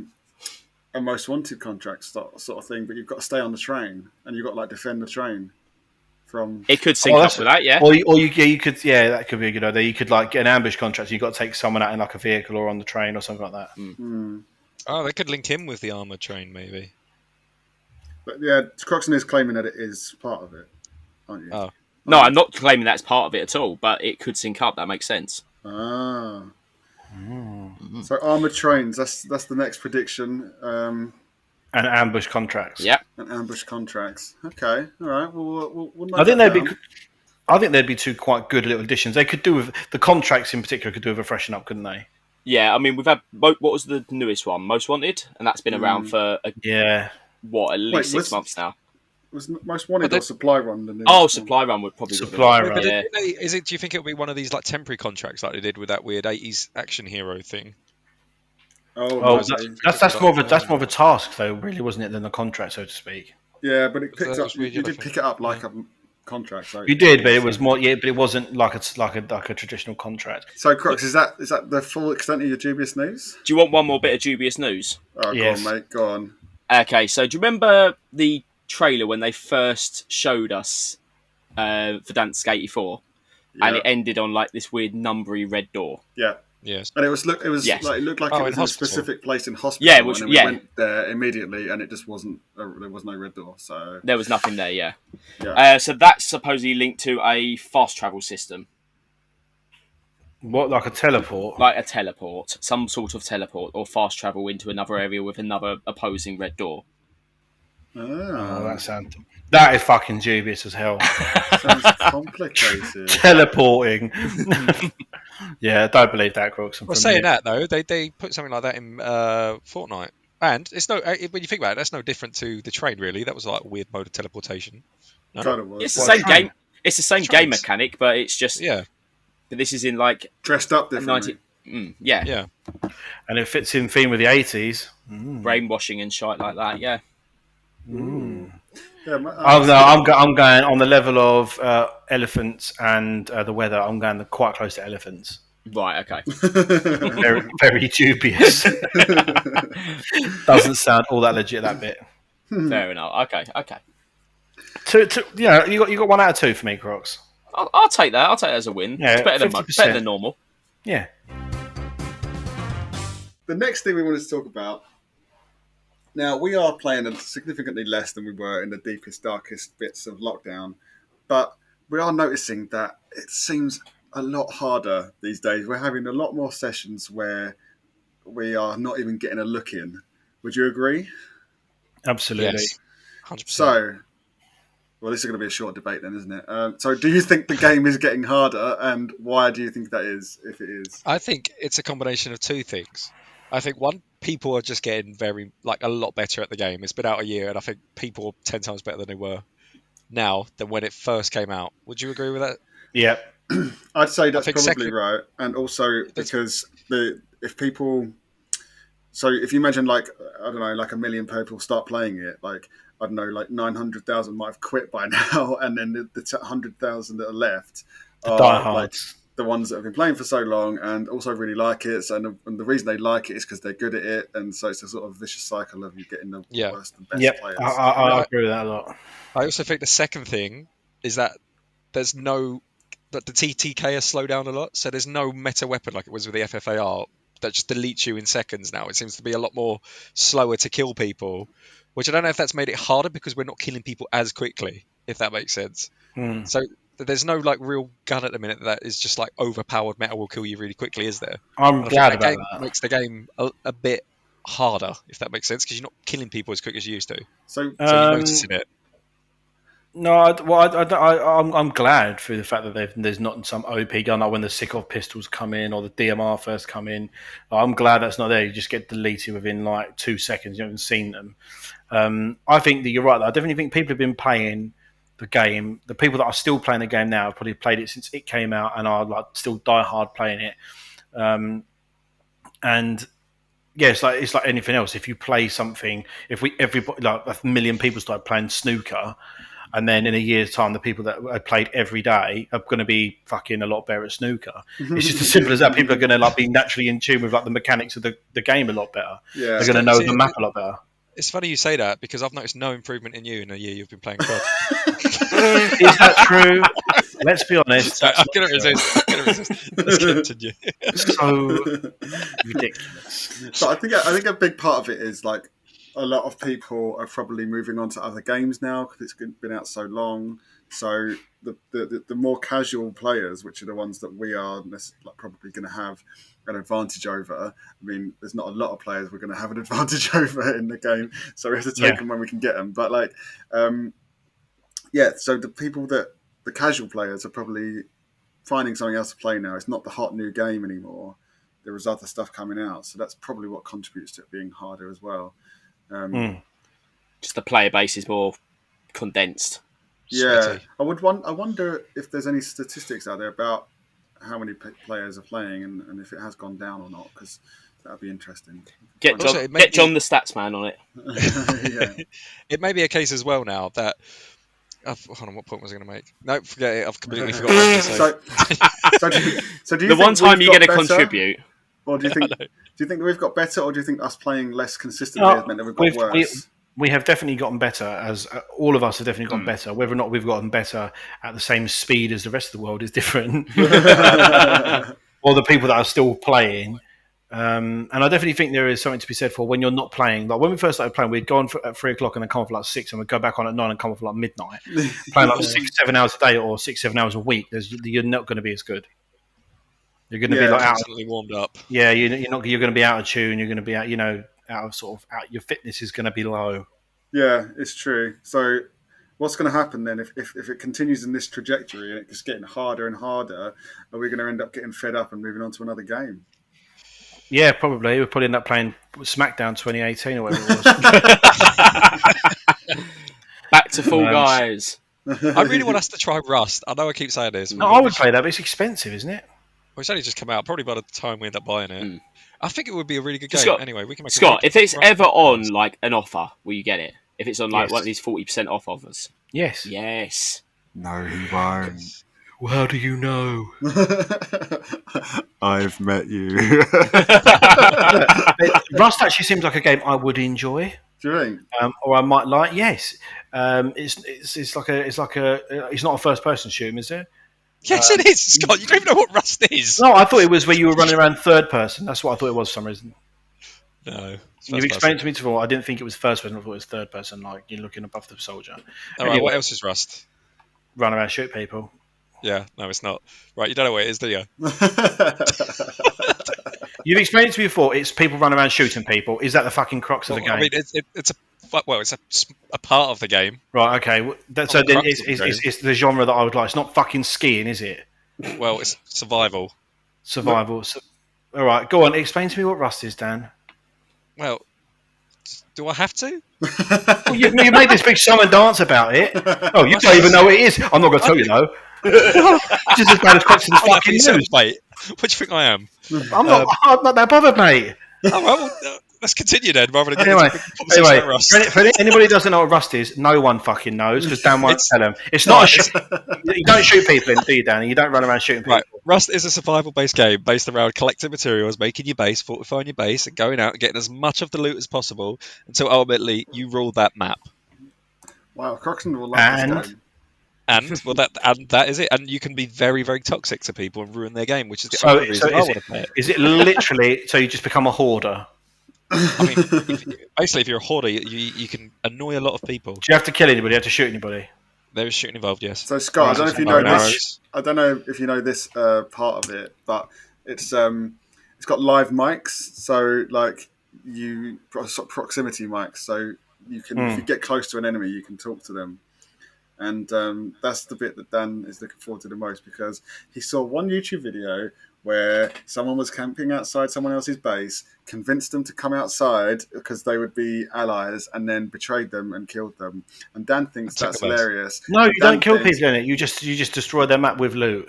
most wanted contract sort of thing, but you've got to stay on the train and you've got to like defend the train from. It could sync up with that, yeah. Or you could, yeah, that could be a good idea. You could like get an ambush contract. So you've got to take someone out in like a vehicle or on the train or something like that. Oh, they could link in with the armoured train, maybe. But yeah, Croxon is claiming that it is part of it, aren't you? Oh. No, I'm not claiming that's part of it at all, but it could sync up. That makes sense. Ah. So armored trains. That's the next prediction. And ambush contracts. Yeah. And ambush contracts. Okay. All right. We'll I think note they'd that be. down. I think they'd be two quite good little additions. They could do with the contracts in particular. Could do with a freshen up, couldn't they? Yeah, I mean, we've had... What was the newest one? Most Wanted? And that's been around for, at Yeah. least 6 months now. Was most wanted But they- or supply run? The newest Oh, one? Supply Run would probably... Supply be- Run. Yeah. Do you think it'll be one of these like temporary contracts like they did with that weird 80s action hero thing? Oh, maybe. that's more of a task, though, really, wasn't it, than a contract, so to speak? Yeah, but it picked That up. was You weird, did I pick it up like a contract. So You did, but it was more. Yeah, but it wasn't like a traditional contract. So, Crocs, is that the full extent of your dubious news? Do you want one more bit of dubious news? Oh, Yes. go on, mate. Go on. Okay, so do you remember the trailer when they first showed us Verdansk 84? Yeah. And it ended on like this weird numbery red door. Yeah. Yes. And it was Yes. like it looked like Oh, it in was in a hospital. specific place in hospital. Yeah, and then we went there immediately, and it just wasn't. There was no red door. So There was nothing there, yeah. yeah. So that's supposedly linked to a fast travel system, What, like a teleport? like a teleport, some sort of teleport or fast travel into another area with another opposing red door. Oh, that is fucking dubious as hell. Sounds complicated. Teleporting. Yeah, I don't believe that, Croxon. Well, saying that though, they put something like that in Fortnite, and it's no. When you think about it, that's no different to the train, really. That was like a weird mode of teleportation. No? Kind of was. It's the What, same train? game. It's the same Trains. game mechanic, but it's just. Yeah, But this is in like Dressed up a differently. 90. Yeah, yeah. And it fits in theme with the 80s. brainwashing and shit like that. Yeah. Yeah, I'm going on the level of elephants and the weather. I'm going quite close to elephants. Right. Okay. Very, very dubious. Doesn't sound all that legit, that bit. Fair enough. Okay. Okay. You got 1 out of 2 for me, Crocs. I'll take that. I'll take that as a win. Yeah, It's better 50%. than normal. Yeah. The next thing we wanted to talk about. Now, we are playing significantly less than we were in the deepest, darkest bits of lockdown, but we are noticing that it seems a lot harder these days. We're having a lot more sessions where we are not even getting a look in. Would you agree? Absolutely. Yes. 100%. So, well, this is going to be a short debate then, isn't it? So do you think the game is getting harder, and why do you think that is, if it is? I think it's a combination of two things. I think one, people are just getting a lot better at the game. It's been out a year, and I think people are 10 times better than they were now than when it first came out. Would you agree with that? Yeah. I'd say I that's think probably second, right, and also that's, because if people, so if you imagine like I don't know, like 1 million people start playing it, like I don't know, like 900,000 might have quit by now, and then the 100,000 that are left The are like diehards. the ones that have been playing for so long and also really like it. So, and the reason they like it is because they're good at it, and so it's a sort of vicious cycle of you getting the yeah. worst and best Yep, players. I agree with that a lot. I also think the second thing is that there's no that the TTK has slowed down a lot, so there's no meta weapon like it was with the FFAR that just deletes you in seconds now. It seems to be a lot more slower to kill people, which I don't know if that's made it harder because we're not killing people as quickly, if that makes sense. Mm. So there's no like real gun at the minute that is just like overpowered meta will kill you really quickly, is there? I'm And I glad think about game that. makes the game a bit harder, if that makes sense, because you're not killing people as quick as you used to. So So you're noticing it. No, I'm glad through the fact that there's not some OP gun like when the Sikov pistols come in or the DMR first come in. I'm glad that's not there. You just get deleted within like 2 seconds. You haven't seen them. I think that you're right. Though. I definitely think people have been playing the game. The people that are still playing the game now have probably played it since it came out and are like still die hard playing it. And yeah, it's like anything else. If you play something, if everybody like 1 million people start playing snooker. And then in a year's time, the people that have played every day are going to be fucking a lot better at snooker. It's just as simple as that. People are going to like be naturally in tune with like the mechanics of the game a lot better. yeah, They're going to know the map a lot better. It's funny you say that because I've noticed no improvement in you in a year you've been playing COD. Is that true? Let's be honest. I'm going to resist. Let's continue. So ridiculous. but I think a big part of it is like a lot of people are probably moving on to other games now because it's been out so long. So the more casual players, which are the ones that we are probably going to have an advantage over. I mean, there's not a lot of players we're going to have an advantage over in the game, so we have to take them when we can get them. But like, so the casual players are probably finding something else to play now. It's not the hot new game anymore. There is other stuff coming out, so that's probably what contributes to it being harder as well. Just the player base is more condensed. Yeah, Sweaty. I wonder if there's any statistics out there about how many players are playing and if it has gone down or not, because that would be interesting. Get John the stats man on it. Yeah. It may be a case as well now that. Hold on, what point was I going to make? No, forget it. I've completely forgotten what I was going to say. So do you The one time you get to better, contribute. or do you think that we've got better, or do you think us playing less consistently has meant that we've got worse? We have definitely gotten better, as all of us have definitely gotten better. Whether or not we've gotten better at the same speed as the rest of the world is different. Or the people that are still playing. And I definitely think there is something to be said for when you're not playing. Like when we first started playing, we'd go on at 3 o'clock and then come off like 6, and we'd go back on at 9 and come off like midnight. Playing like 6-7 hours a day or 6-7 hours a week, you're not going to be as good. You're going to be like constantly warmed up. Yeah, you're going to be out of tune. You're going to be out, your fitness is going to be low. Yeah, it's true. So what's going to happen then if it continues in this trajectory and it's getting harder and harder? Are we going to end up getting fed up and moving on to another game? Yeah, probably. We'll probably end up playing SmackDown 2018 or whatever it was. Back to Fall Guys. I really want us to try Rust. I know I keep saying this. No, I would play that, but it's expensive, isn't it? Well, it's only just come out. Probably by the time we end up buying it. I think it would be a really good game. Scott, Anyway, we can make Scott, if it's Rust ever on like an offer, will you get it? If it's on like Yes. one of these 40% off offers? Yes. Yes. No, he won't. Well, how do you know? I've met you. Rust actually seems like a game I would enjoy. Do you think? Or I might like. Yes. It's not a first person shooter, is it? Yes, it is, Scott. You don't even know what Rust is. No, I thought it was where you were running around third person. That's what I thought it was for some reason. No. You've explained it to me before. I didn't think it was first person. I thought it was third person, like you're looking above the soldier. All right, what else is Rust? Run around, shoot people. Yeah, no, it's not. Right, you don't know what it is, do you? You've explained it to me before. It's people running around shooting people. Is that the fucking crux of the game? I mean, it's a part of the game. Right. Okay. So then it's the genre that I would like. It's not fucking skiing, is it? Well, it's survival. Survival. All right. Go on. Explain to me what Rust is, Dan. Well, do I have to? Well, you made this big song and dance about it. Oh, you don't even know what it is. I'm not going to tell you, though. Just as bad as Croxon's I'm fucking yourself, news. mate. What do you think I am? I'm not that bothered, mate. Oh, well, let's continue then, rather than getting Anyway, into a big conversation about Rust. for anybody who doesn't know what Rust is, no one fucking knows because Dan won't It's- tell them. It's no, not a it's- you don't shoot people in, do you, Danny? You don't run around shooting people. Right, Rust is a survival-based game based around collecting materials, making your base, fortifying your base, and going out and getting as much of the loot as possible until ultimately you rule that map. Wow, Croxon will like this game. And well, that is it. And you can be very, very toxic to people and ruin their game, which is the So- only reason so I is want to play it. Is it literally so you just become a hoarder? I mean, basically, if you're a hoarder, you can annoy a lot of people. Do you have to kill anybody? Do you have to shoot anybody? There is shooting involved, yes. So Scott, I don't know if you know Bow and this. arrows. I don't know if you know this part of it, but it's got live mics, so like sort of proximity mics, so you can if you get close to an enemy, you can talk to them. And that's the bit that Dan is looking forward to the most because he saw one YouTube video where someone was camping outside someone else's base, convinced them to come outside because they would be allies, and then betrayed them and killed them. And Dan thinks that's hilarious. No, you Dan don't kill thinks- people in it. You just destroy their map with loot.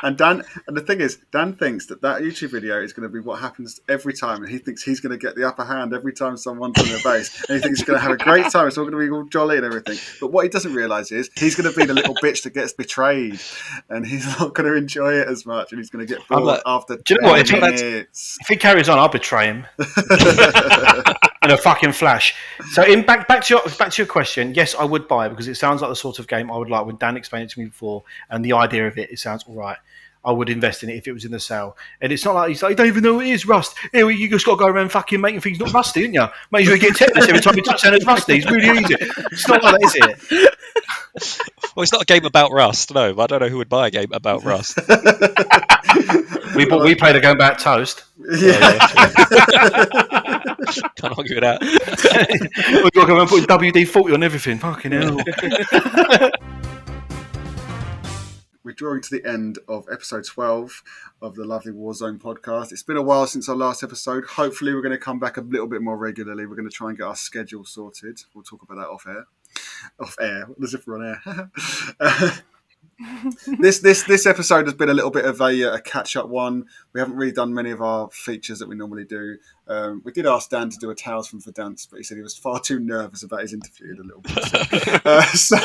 and the thing is, Dan thinks that YouTube video is going to be what happens every time, and he thinks he's going to get the upper hand every time someone's on their base, and he thinks he's going to have a great time. It's all going to be all jolly and everything. But what he doesn't realise is he's going to be the little bitch that gets betrayed, and he's not going to enjoy it as much, and he's going to get bored after. Do you know what? 10 minutes. If he carries on, I'll betray him. In a fucking flash. So, back to your question. Yes, I would buy it because it sounds like the sort of game I would like. When Dan explained it to me before, and the idea of it sounds all right. I would invest in it if it was in the sale. And it's not like he's like, you don't even know what it is, Rust. Here, you just got to go around fucking making things not rusty, don't you? Make sure you get tetanus every time you touch something that's rusty. It's really easy. It's not like that, is it? Well, it's not a game about Rust, no. I don't know who would buy a game about Rust. We played a game about toast. Yeah. Can't argue with that. We've got to go around putting WD-40 on everything. Fucking hell. We're drawing to the end of episode 12 of the Lovely Warzone podcast. It's been a while since our last episode. Hopefully, we're going to come back a little bit more regularly. We're going to try and get our schedule sorted. We'll talk about that off air. Off air, as if we're on air. This episode has been a little bit of a catch-up one. We haven't really done many of our features that we normally do. We did ask Dan to do a Tales from Verdansk, but he said he was far too nervous about his interview a little bit. So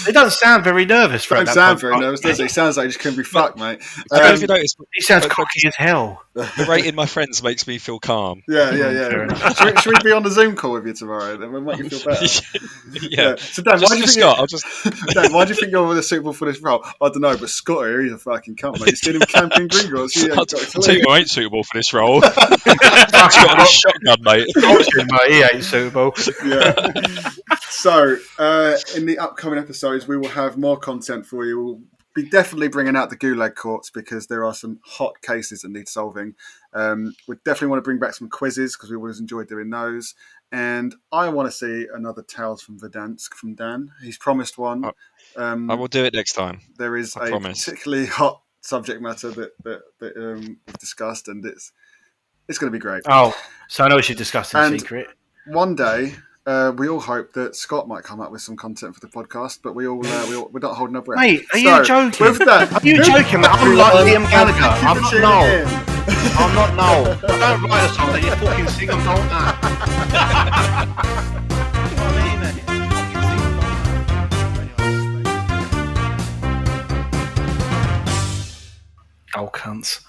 It doesn't sound very nervous. Don't sound very nervous, does it? He sounds like he just couldn't be fucked, mate. I don't know if you noticed, He sounds cocky as hell. the rating my friends makes me feel calm. Yeah. Should we be on the Zoom call with you tomorrow? Then we'll make you feel better. Yeah. So Dan, why do you think Scott, Dan, why do you think you're suitable for this role? I don't know, but Scott here, he's a fucking cunt, mate. You've seen him camping Gringotts. I'll tell you who ain't suitable for this role. Got a shotgun, mate. He ain't suitable. Yeah. So, in the upcoming episodes, we will have more content for you. We'll be definitely bringing out the Gulag Courts because there are some hot cases that need solving. We definitely want to bring back some quizzes because we always enjoy doing those. And I want to see another Tales from Verdansk from Dan. He's promised one. I will do it next time. There is I a promise. particularly hot subject matter that we've discussed, and it's going to be great. Oh, so I know we should discuss in And- secret. One day, we all hope that Scott might come up with some content for the podcast, but we're not holding our breath. Mate, are So, you joking? With that, Are you joking, mate? I'm like Liam Gallagher. I'm not tuning Noel. in. I'm not Noel. I don't write a song that you fucking sing. I'm not that. Oh, cunts.